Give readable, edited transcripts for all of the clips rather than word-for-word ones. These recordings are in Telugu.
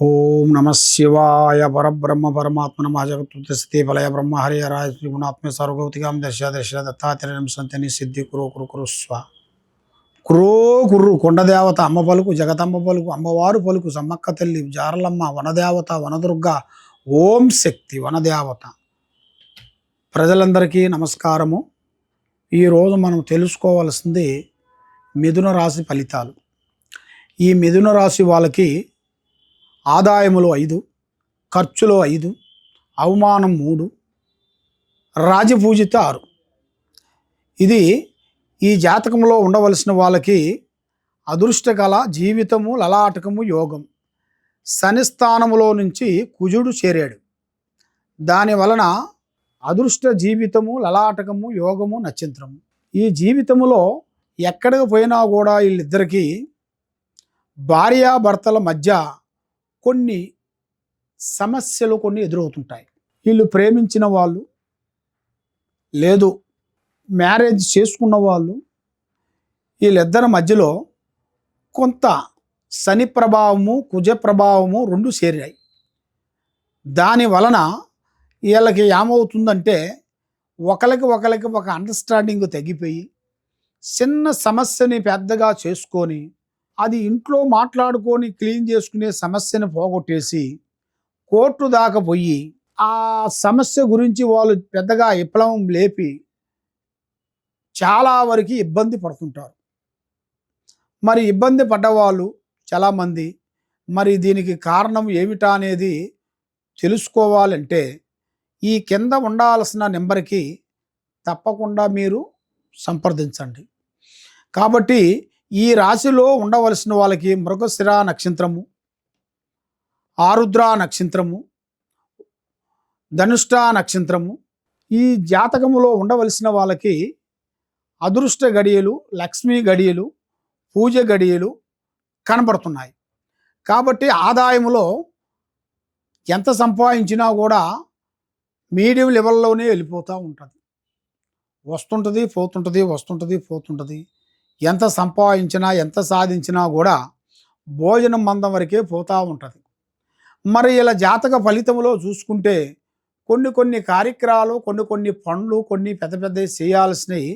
ఓం నమ శివాయ పరబ్రహ్మ పరమాత్మ నమ జగత్తే ఫలయ బ్రహ్మ హరి హరాయ శ్రీ గుణాత్మ సర్వగౌతికాం దశ దశ దత్తాత్రేయం సంతని సిద్ధి కురు కురు కురు స్వ కురో కుర్రు కొండదేవత అమ్మ పలుకు జగతమ్మ పలుకు అమ్మవారు పలుకు సమ్మక్క తల్లి జారలమ్మ వనదేవత వనదుర్గ ఓం శక్తి వనదేవత. ప్రజలందరికీ నమస్కారము. ఈరోజు మనం తెలుసుకోవాల్సింది మిథున రాశి ఫలితాలు. ఈ మిథున రాశి వాళ్ళకి ఆదాయములు 5, ఖర్చులు 5, అవమానం 3, రాజపూజిత 6. ఇది ఈ జాతకంలో ఉండవలసిన వాళ్ళకి అదృష్టకల జీవితము లలాటకము యోగం. శని స్థానములో నుంచి కుజుడు చేరాడు. దాని వలన అదృష్ట జీవితము లలాటకము యోగము నక్షత్రము. ఈ జీవితములో ఎక్కడికి పోయినా కూడా వీళ్ళిద్దరికీ భార్యాభర్తల మధ్య కొన్ని సమస్యలు ఎదురవుతుంటాయి. వీళ్ళు ప్రేమించిన వాళ్ళు లేదు మ్యారేజ్ చేసుకున్న వాళ్ళు వీళ్ళిద్దరి మధ్యలో కొంత శని ప్రభావము కుజ ప్రభావము 2 చేరాయి. దాని వలన వీళ్ళకి ఏమవుతుందంటే ఒకరికి ఒక అండర్స్టాండింగ్ తగ్గిపోయి చిన్న సమస్యని పెద్దగా చేసుకొని అది ఇంట్లో మాట్లాడుకొని క్లీన్ చేసుకునే సమస్యను పోగొట్టేసి కోర్టు దాకా పోయి ఆ సమస్య గురించి వాళ్ళు పెద్దగా విప్లవం లేపి చాలా వరకు ఇబ్బంది పడుతుంటారు. మరి ఇబ్బంది పడ్డవాళ్ళు చాలామంది మరి దీనికి కారణం ఏమిటా అనేది తెలుసుకోవాలంటే ఈ కింద ఉండాల్సిన నెంబర్కి తప్పకుండా మీరు సంప్రదించండి. కాబట్టి ఈ రాశిలో ఉండవలసిన వాళ్ళకి మృగశిర నక్షత్రము, ఆరుద్ర నక్షత్రము, ధనుష్ట నక్షత్రము, ఈ జాతకములో ఉండవలసిన వాళ్ళకి అదృష్ట గడియలు, లక్ష్మీ గడియలు, పూజ గడియలు కనబడుతున్నాయి. కాబట్టి ఆదాయములో ఎంత సంపాదించినా కూడా మీడియం లెవెల్లోనే వెళ్ళిపోతూ ఉంటుంది. వస్తుంటుంది పోతుంటుంది. ఎంత సంపాదించినా ఎంత సాధించినా కూడా భోజనం మందం వరకే పోతూ ఉంటుంది. మరి ఇలా జాతక ఫలితంలో చూసుకుంటే కొన్ని కార్యక్రమాలు కొన్ని పనులు పెద్ద చేయాల్సినవి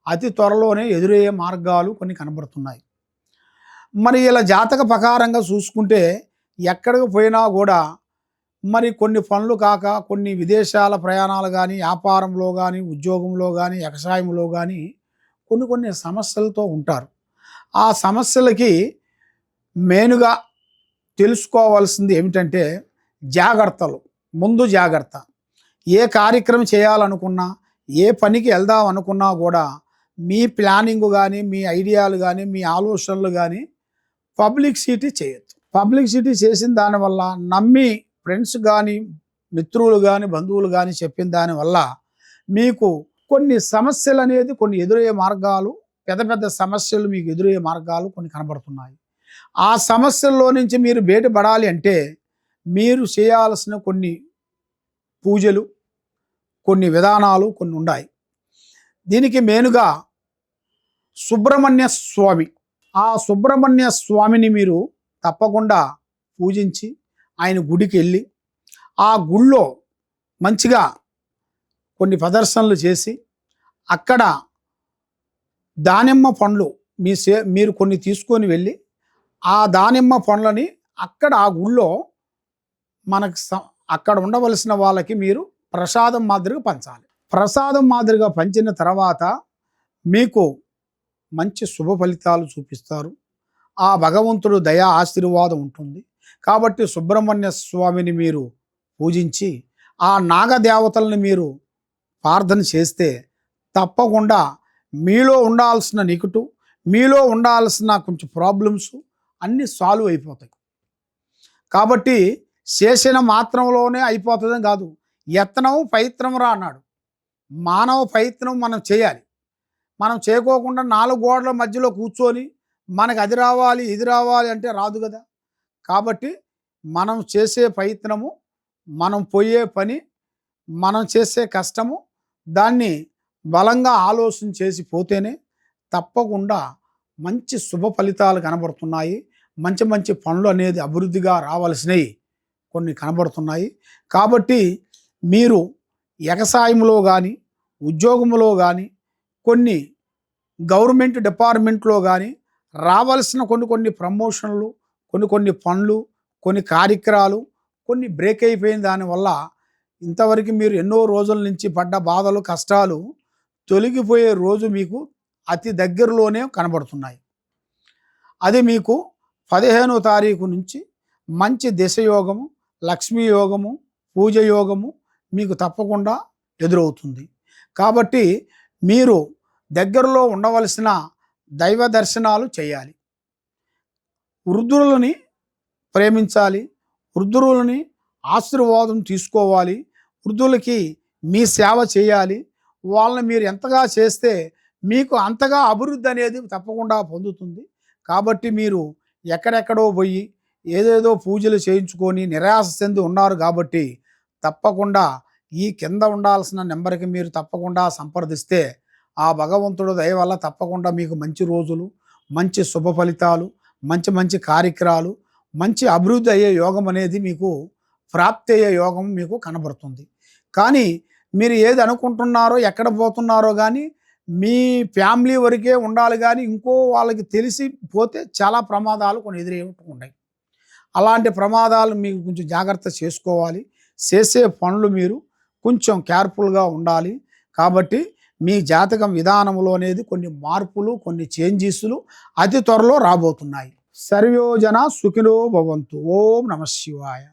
అతి త్వరలోనే ఎదురయ్యే మార్గాలు కొన్ని కనబడుతున్నాయి. మరి ఇలా జాతక ప్రకారంగా చూసుకుంటే ఎక్కడికి పోయినా కూడా మరి కొన్ని పనులు కాక కొన్ని విదేశాల ప్రయాణాలు కానీ వ్యాపారంలో కానీ ఉద్యోగంలో కానీ వ్యవసాయంలో కానీ కొన్ని సమస్యలతో ఉంటారు. ఆ సమస్యలకి మెయిన్గా తెలుసుకోవాల్సింది ఏమిటంటే ముందు జాగ్రత్త. ఏ కార్యక్రమం చేయాలనుకున్నా ఏ పనికి వెళ్దాం అనుకున్నా కూడా మీ ప్లానింగ్ కానీ మీ ఐడియాలు కానీ మీ ఆలోచనలు కానీ పబ్లిసిటీ చేయొద్దు. పబ్లిసిటీ చేసిన దానివల్ల నమ్మి ఫ్రెండ్స్ కానీ మిత్రులు కానీ బంధువులు కానీ చెప్పిన దానివల్ల మీకు కొన్ని సమస్యలు అనేది ఎదురయ్యే మార్గాలు పెద్ద సమస్యలు మీకు ఎదురయ్యే మార్గాలు కొన్ని కనబడుతున్నాయి. ఆ సమస్యల్లో నుంచి మీరు బయటపడాలి అంటే మీరు చేయాల్సిన కొన్ని పూజలు కొన్ని విధానాలు కొన్ని ఉన్నాయి. దీనికి మెయిన్గా సుబ్రహ్మణ్య స్వామి, ఆ సుబ్రహ్మణ్య స్వామిని మీరు తప్పకుండా పూజించి ఆయన గుడికి వెళ్ళి ఆ గుళ్ళో మంచిగా కొన్ని ప్రదర్శనలు చేసి అక్కడ దానిమ్మ పండ్లు మీరు కొన్ని తీసుకొని వెళ్ళి ఆ దానిమ్మ పండ్లని అక్కడ ఆ గుళ్ళో మనకు అక్కడ ఉండవలసిన వాళ్ళకి మీరు ప్రసాదం మాదిరిగా పంచాలి. ప్రసాదం మాదిరిగా పంచిన తర్వాత మీకు మంచి శుభ ఫలితాలు చూపిస్తారు. ఆ భగవంతుడు దయా ఆశీర్వాదం ఉంటుంది. కాబట్టి సుబ్రహ్మణ్య స్వామిని మీరు పూజించి ఆ నాగదేవతలను మీరు ప్రార్థన చేస్తే తప్పకుండా మీలో ఉండాల్సిన నెగటివ్ మీలో ఉండాల్సిన కొంచెం ప్రాబ్లమ్స్ అన్నీ సాల్వ్ అయిపోతాయి. కాబట్టి చేసిన మాత్రంలోనే అయిపోతుందని కాదు, యత్నం ప్రయత్నం రా అన్నాడు. మానవ ప్రయత్నం మనం చేయాలి. మనం చేయకోకుండా 4 గోడల మధ్యలో కూర్చొని మనకు అది రావాలి ఇది రావాలి అంటే రాదు కదా. కాబట్టి మనం చేసే ప్రయత్నము, మనం పోయే పని, మనం చేసే కష్టము దాన్ని బలంగా ఆలోచన చేసి పోతేనే తప్పకుండా మంచి శుభ ఫలితాలు కనబడుతున్నాయి. మంచి మంచి పనులు అనేది అభివృద్ధిగా రావాల్సినవి కొన్ని కనబడుతున్నాయి. కాబట్టి మీరు వ్యవసాయంలో కానీ, ఉద్యోగంలో కానీ, కొన్ని గవర్నమెంట్ డిపార్ట్మెంట్లో కానీ రావాల్సిన కొన్ని కొన్ని ప్రమోషన్లు, కొన్ని కొన్ని పనులు, కొన్ని కార్యక్రమాలు కొన్ని బ్రేక్ అయిపోయిన దానివల్ల ఇంతవరకు మీరు ఎన్నో రోజుల నుంచి పడ్డ బాధలు, కష్టాలు తొలగిపోయే రోజు మీకు అతి దగ్గరలోనే కనబడుతున్నాయి. అది మీకు 15వ తారీఖు నుంచి మంచి దిశయోగము, లక్ష్మీ యోగము, పూజ యోగము మీకు తప్పకుండా ఎదురవుతుంది. కాబట్టి మీరు దగ్గరలో ఉండవలసిన దైవ దర్శనాలు చేయాలి. వృద్ధులని ప్రేమించాలి, వృద్ధులని ఆశీర్వాదం తీసుకోవాలి, వృద్ధులకి మీ సేవ చేయాలి. వాళ్ళని మీరు ఎంతగా చేస్తే మీకు అంతగా అభివృద్ధి అనేది తప్పకుండా పొందుతుంది. కాబట్టి మీరు ఎక్కడెక్కడో పోయి ఏదేదో పూజలు చేయించుకొని నిరాశ చెంది ఉన్నారు. కాబట్టి తప్పకుండా ఈ కింద ఉండాల్సిన నెంబర్కి మీరు తప్పకుండా సంప్రదిస్తే ఆ భగవంతుడు దయ వల్ల తప్పకుండా మీకు మంచి రోజులు, మంచి శుభ ఫలితాలు, మంచి మంచి కార్యక్రమాలు, మంచి అభివృద్ధి అయ్యే యోగం అనేది మీకు ప్రాప్తి అయ్యే యోగం మీకు కనబడుతుంది. కానీ మీరు ఏది అనుకుంటున్నారో, ఎక్కడ పోతున్నారో కానీ మీ ఫ్యామిలీ వరకే ఉండాలి, కానీ ఇంకో వాళ్ళకి తెలిసి పోతే చాలా ప్రమాదాలు కొన్ని ఎదురవుతున్నాయి. అలాంటి ప్రమాదాలు మీకు కొంచెం జాగ్రత్త చేసుకోవాలి. చేసే పనులు మీరు కొంచెం కేర్ఫుల్గా ఉండాలి. కాబట్టి మీ జాతకం విధానంలో అనేది కొన్ని మార్పులు, కొన్ని చేంజెస్లు అతి త్వరలో రాబోతున్నాయి. సర్వే జనా సుఖినో భవంతు. ఓం నమః శివాయ.